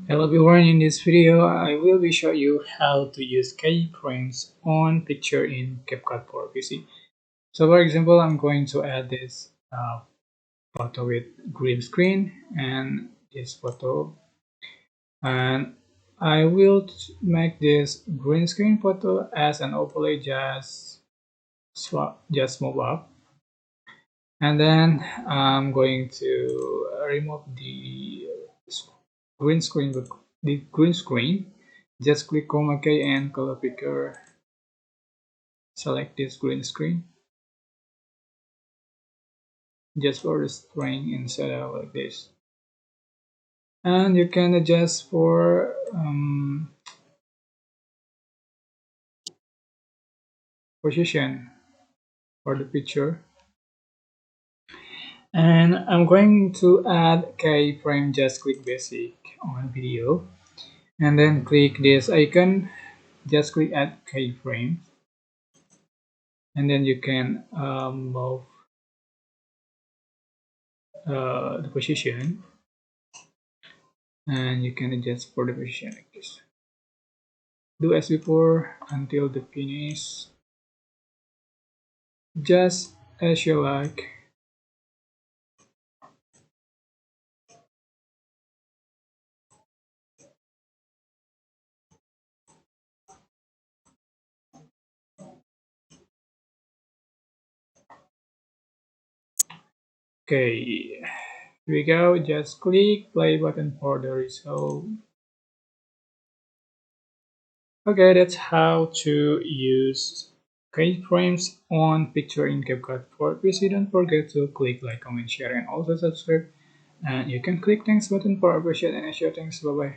Hello everyone, in this video I will be showing you how to use keyframes on picture in CapCut for PC. So for example, I'm going to add this photo with green screen and this photo, and I will make this green screen photo as an overlay. Just move up, and then I'm going to remove green screen the green screen. Just click chroma key and color picker, select this green screen just for the string instead of like this, and you can adjust for position for the picture. And I'm going to add keyframe. Just click basic on video and then click this icon, just click add keyframe, and then you can move the position, and you can adjust for the position like this. Do as before until the finish, just as you like. Okay, here we go. Just click play button for the result. Okay, that's how to use keyframes on picture in CapCut for PC. Don't forget to click like, comment, share, and also subscribe. And you can click thanks button for appreciate and share. Thanks. Bye bye.